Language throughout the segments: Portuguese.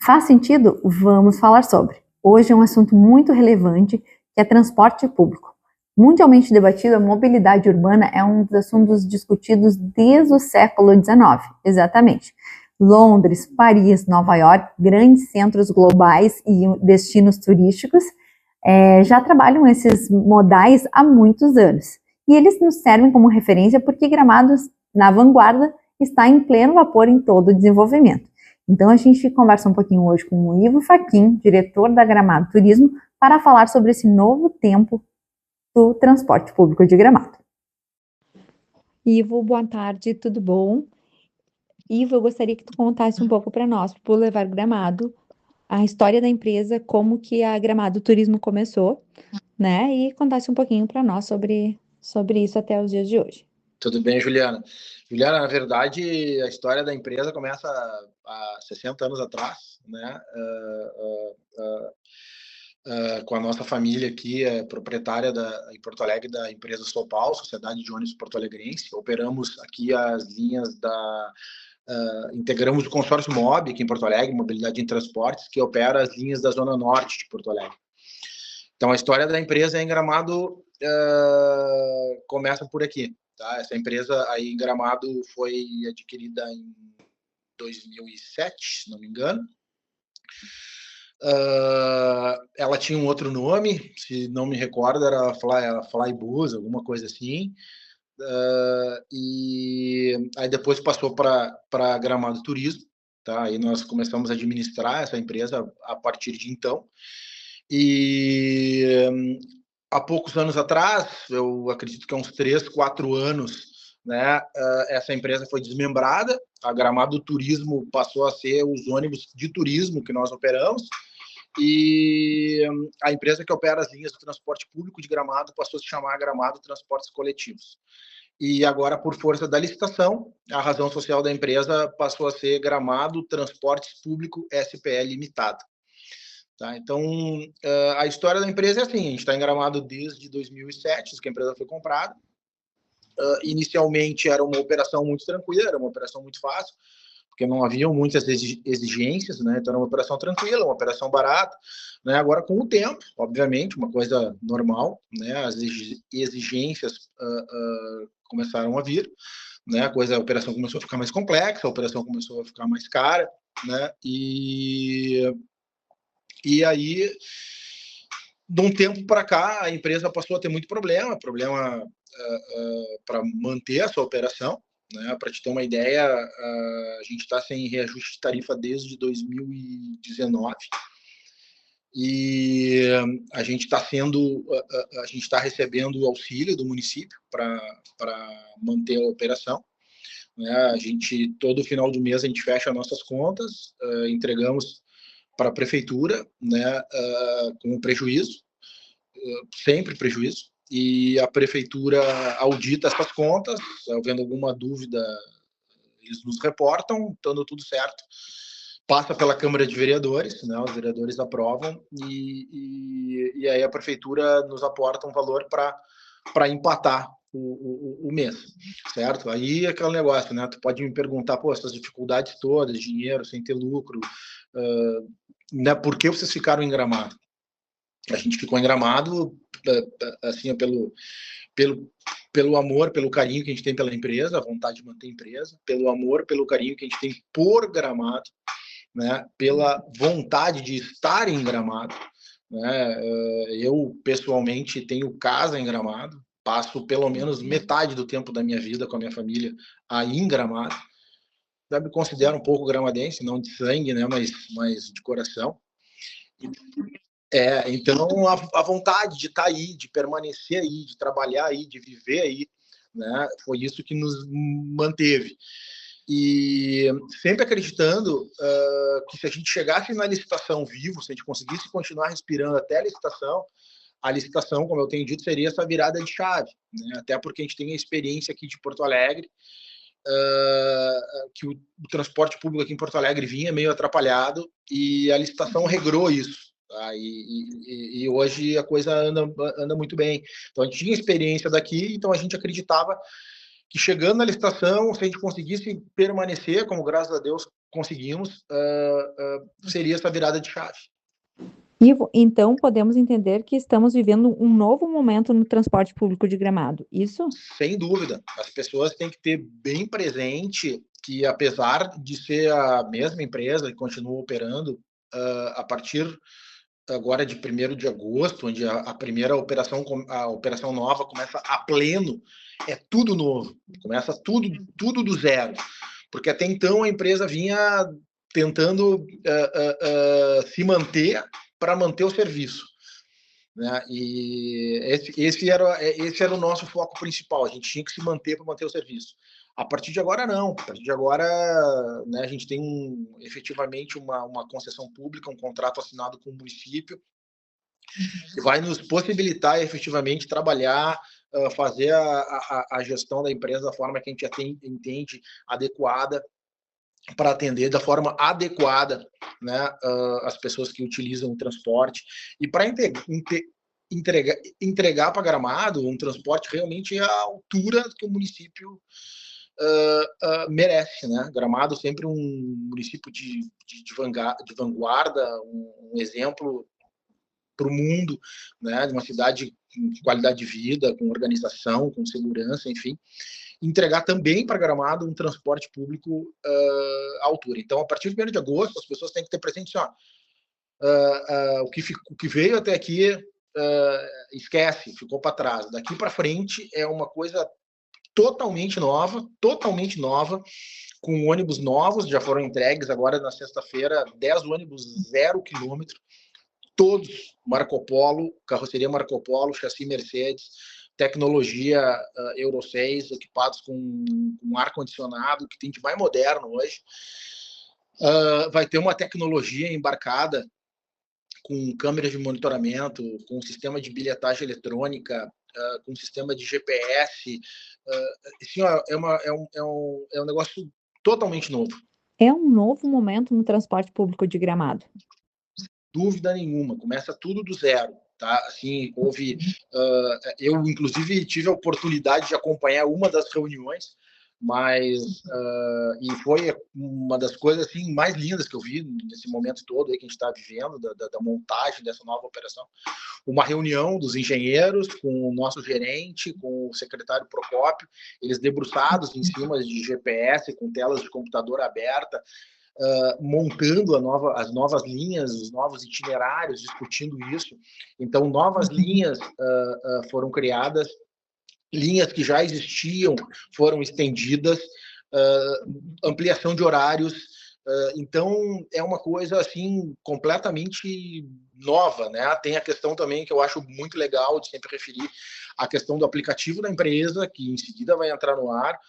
Faz sentido? Vamos falar sobre. Hoje é um assunto muito relevante, que é transporte público. Mundialmente debatido, a mobilidade urbana é um dos assuntos discutidos desde o século XIX, exatamente. Londres, Paris, Nova York, grandes centros globais e destinos turísticos já trabalham esses modais há muitos anos. E eles nos servem como referência porque Gramado, na vanguarda, está em pleno vapor em todo o desenvolvimento. Então a gente conversa um pouquinho hoje com o Ivo Fachin, diretor da Gramado Turismo, para falar sobre esse novo tempo do transporte público de Gramado. Ivo, boa tarde, tudo bom? Ivo, eu gostaria que tu contasse um pouco para nós, para o Boulevard Gramado, a história da empresa, como que a Gramado Turismo começou, né? E contasse um pouquinho para nós sobre isso até os dias de hoje. Tudo bem, Juliana? Juliana, na verdade, a história da empresa começa há 60 anos atrás, né? Com a nossa família aqui, proprietária em Porto Alegre da empresa Sopal, Sociedade de Ônibus Porto Alegrense. Operamos aqui as linhas integramos o consórcio MOB aqui em Porto Alegre, Mobilidade em Transportes, que opera as linhas da Zona Norte de Porto Alegre. Então, a história da empresa em Gramado começa por aqui. Tá? Essa empresa aí em Gramado foi adquirida em 2007, se não me engano. Ela tinha um outro nome, se não me recordo, era Flybus, alguma coisa assim. E aí depois passou para Gramado Turismo. Tá? Aí nós começamos a administrar essa empresa a partir de então. E há poucos anos atrás, eu acredito que há uns 3, 4 anos, né, essa empresa foi desmembrada, a Gramado Turismo passou a ser os ônibus de turismo que nós operamos, e a empresa que opera as linhas do transporte público de Gramado passou a se chamar Gramado Transportes Coletivos. E agora, por força da licitação, a razão social da empresa passou a ser Gramado Transportes Público SPE Limitada. Tá? Então, a história da empresa é assim, a gente está em Gramado desde 2007, que a empresa foi comprada. Inicialmente era uma operação muito tranquila, era uma operação muito fácil, porque não haviam muitas exigências, né? Então era uma operação tranquila, uma operação barata, né? Agora, com o tempo, obviamente, uma coisa normal, né? As exigências começaram a vir, né? A operação começou a ficar mais complexa, a operação começou a ficar mais cara, né? E aí, de um tempo para cá, a empresa passou a ter muito problema para manter a sua operação. Né? Para te ter uma ideia, a gente está sem reajuste de tarifa desde 2019 e a gente está recebendo o auxílio do município para manter a operação. Né? A gente, todo final do mês, a gente fecha nossas contas, entregamos para a prefeitura, né, com prejuízo, sempre prejuízo, e a prefeitura audita essas contas, havendo alguma dúvida, eles nos reportam, estando tudo certo, passa pela Câmara de Vereadores, né, os vereadores aprovam, e aí a prefeitura nos aporta um valor para empatar o mês, certo? Aí aquele negócio, né? Tu pode me perguntar, pô, essas dificuldades todas, dinheiro sem ter lucro, né? Por que vocês ficaram em Gramado? A gente ficou em Gramado, assim, pelo amor, pelo carinho que a gente tem pela empresa, a vontade de manter a empresa, pelo amor, pelo carinho que a gente tem por Gramado, né? Pela vontade de estar em Gramado, né? Eu, pessoalmente, tenho casa em Gramado, passo pelo menos metade do tempo da minha vida com a minha família aí em Gramado. Já me considero um pouco gramadense, não de sangue, né? Mas de coração. Então, a vontade de estar aí, de permanecer aí, de trabalhar aí, de viver aí, né? Foi isso que nos manteve. E sempre acreditando que se a gente chegasse na licitação vivo, se a gente conseguisse continuar respirando até a licitação, como eu tenho dito, seria essa virada de chave, né? Até porque a gente tem a experiência aqui de Porto Alegre, que o transporte público aqui em Porto Alegre vinha meio atrapalhado e a licitação regrou isso. Tá? E hoje a coisa anda muito bem. Então a gente tinha experiência daqui, então a gente acreditava que chegando na licitação, se a gente conseguisse permanecer, como graças a Deus conseguimos, seria essa virada de chave. Ivo, então podemos entender que estamos vivendo um novo momento no transporte público de Gramado, isso? Sem dúvida. As pessoas têm que ter bem presente que, apesar de ser a mesma empresa que continua operando, a partir agora de 1º de agosto, onde a primeira operação, a operação nova começa a pleno, é tudo novo, começa tudo do zero, porque até então a empresa vinha tentando se manter para manter o serviço, né? E esse era o nosso foco principal, a gente tinha que se manter para manter o serviço. A partir de agora, não. A partir de agora, né, a gente tem efetivamente uma concessão pública, um contrato assinado com o município, que vai nos possibilitar efetivamente trabalhar, fazer a gestão da empresa da forma que a gente entende adequada, para atender da forma adequada, né, as pessoas que utilizam o transporte, e para entregar para Gramado um transporte realmente à altura que o município merece, né? Gramado sempre um município de vanguarda, um exemplo para o mundo, né? De uma cidade com qualidade de vida, com organização, com segurança, enfim. Entregar também para Gramado um transporte público à altura. Então, a partir de 1º de agosto, as pessoas têm que ter presente assim, o que veio até aqui, esquece, ficou para trás. Daqui para frente é uma coisa totalmente nova, com ônibus novos, já foram entregues agora na sexta-feira, 10 ônibus 0 quilômetro, todos Marco Polo, carroceria Marco Polo, chassi Mercedes, tecnologia Euro 6, equipados com ar-condicionado, que tem de mais moderno hoje. Vai ter uma tecnologia embarcada com câmeras de monitoramento, com sistema de bilhetagem eletrônica, com sistema de GPS. Assim, é um negócio totalmente novo. É um novo momento no transporte público de Gramado. Dúvida nenhuma, começa tudo do zero, tá? Assim, eu inclusive tive a oportunidade de acompanhar uma das reuniões, mas e foi uma das coisas assim mais lindas que eu vi nesse momento todo aí que a gente está vivendo da montagem dessa nova operação. Uma reunião dos engenheiros com o nosso gerente, com o secretário Procópio, eles debruçados em cima de GPS, com telas de computador aberta, montando as novas linhas, os novos itinerários, discutindo isso. Então, novas linhas foram criadas, linhas que já existiam foram estendidas, ampliação de horários. Então, é uma coisa assim completamente nova, né? Tem a questão também que eu acho muito legal de sempre referir, a questão do aplicativo da empresa, que em seguida vai entrar no ar,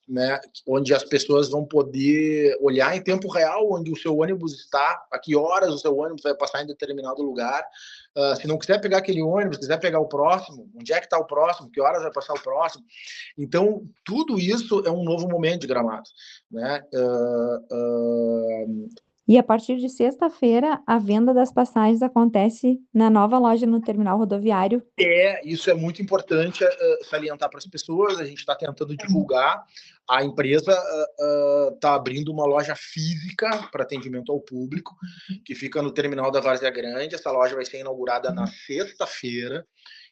né, onde as pessoas vão poder olhar em tempo real onde o seu ônibus está, a que horas o seu ônibus vai passar em determinado lugar. Se não quiser pegar aquele ônibus, quiser pegar o próximo, onde é que está o próximo, que horas vai passar o próximo. Então, tudo isso é um novo momento de Gramado, né? E a partir de sexta-feira, a venda das passagens acontece na nova loja no terminal rodoviário. Isso é muito importante salientar para as pessoas. A gente está tentando divulgar. A empresa está abrindo uma loja física para atendimento ao público, que fica no terminal da Várzea Grande. Essa loja vai ser inaugurada na sexta-feira.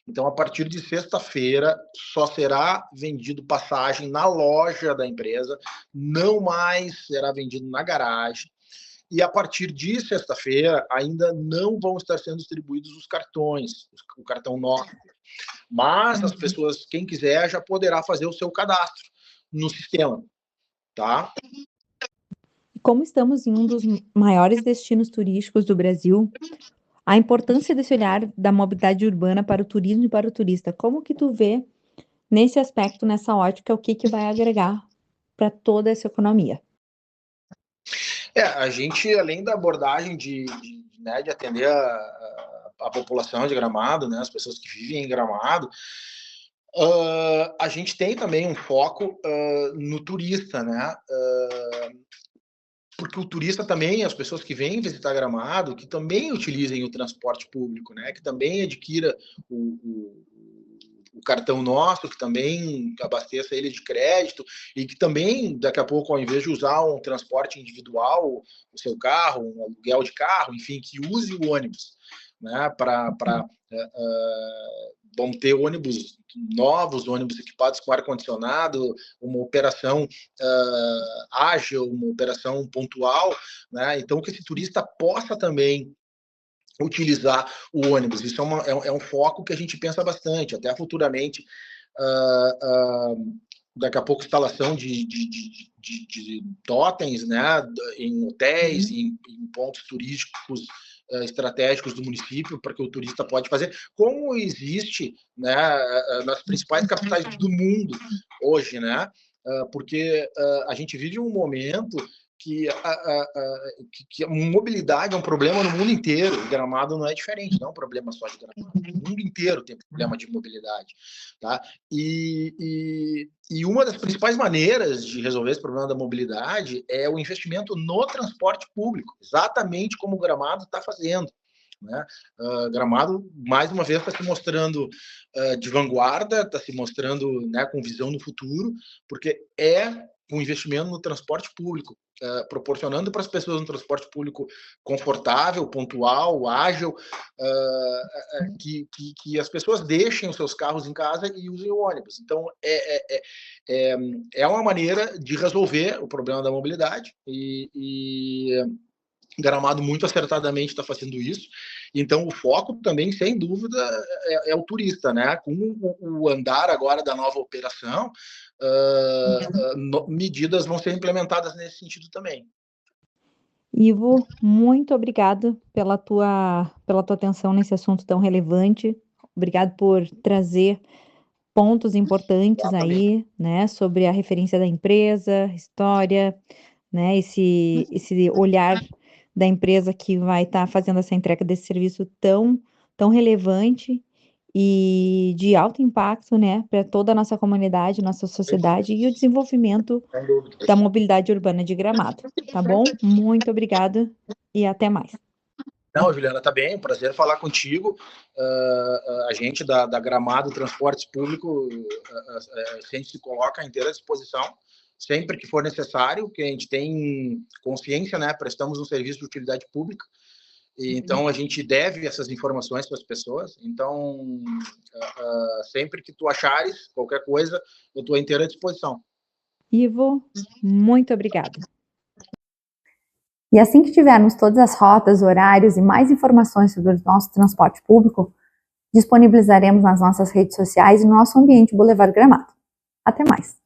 Então, a partir de sexta-feira, só será vendido passagem na loja da empresa, não mais será vendido na garagem. E a partir de sexta-feira ainda não vão estar sendo distribuídos os cartões, o cartão nosso. Mas as pessoas, quem quiser, já poderá fazer o seu cadastro no sistema, tá? Como estamos em um dos maiores destinos turísticos do Brasil, a importância desse olhar da mobilidade urbana para o turismo e para o turista, como que tu vê nesse aspecto, nessa ótica, o que vai agregar para toda essa economia? A gente, além da abordagem de atender a população de Gramado, né, as pessoas que vivem em Gramado, a gente tem também um foco no turista, né? Porque o turista também, as pessoas que vêm visitar Gramado, que também utilizem o transporte público, né? Que também adquira o o cartão nosso, que também abasteça ele de crédito, e que também, daqui a pouco, ao invés de usar um transporte individual, o seu carro, um aluguel de carro, enfim, que use o ônibus, né, vão ter ônibus novos, ônibus equipados com ar-condicionado, uma operação ágil, uma operação pontual, né? Então que esse turista possa também utilizar o ônibus. Isso é um foco que a gente pensa bastante, até futuramente, daqui a pouco instalação de totens, né, em hotéis, em pontos turísticos estratégicos do município, para que o turista pode fazer, como existe, né, nas principais capitais do mundo hoje, né, porque a gente vive um momento que a mobilidade é um problema no mundo inteiro. O Gramado não é diferente, não é um problema só de Gramado. O mundo inteiro tem problema de mobilidade, tá? E uma das principais maneiras de resolver esse problema da mobilidade é o investimento no transporte público, exatamente como o Gramado está fazendo, né? Gramado, mais uma vez, está se mostrando de vanguarda, está se mostrando, né, com visão no futuro, porque é um investimento no transporte público, proporcionando para as pessoas um transporte público confortável, pontual, ágil, que as pessoas deixem os seus carros em casa e usem o ônibus. Então, é uma maneira de resolver o problema da mobilidade e Gramado muito acertadamente está fazendo isso. Então, o foco também, sem dúvida, é o turista, né? Com o andar agora da nova operação, medidas vão ser implementadas nesse sentido também. Ivo, muito obrigado pela tua atenção nesse assunto tão relevante. Obrigado por trazer pontos importantes aí, né, sobre a referência da empresa, história, né, esse olhar da empresa que vai estar fazendo essa entrega desse serviço tão relevante e de alto impacto, né, para toda a nossa comunidade, nossa sociedade e o desenvolvimento da mobilidade urbana de Gramado, tá bom? Muito obrigada e até mais. Não, Juliana, tá bem, prazer falar contigo. A gente da Gramado Transportes Público, a gente se coloca à inteira disposição, sempre que for necessário, que a gente tem consciência, né, prestamos um serviço de utilidade pública, e então a gente deve essas informações para as pessoas. Então, sempre que tu achares qualquer coisa, eu estou à inteira disposição. Ivo, muito obrigada. E assim que tivermos todas as rotas, horários e mais informações sobre o nosso transporte público, disponibilizaremos nas nossas redes sociais e no nosso ambiente Boulevard Gramado. Até mais!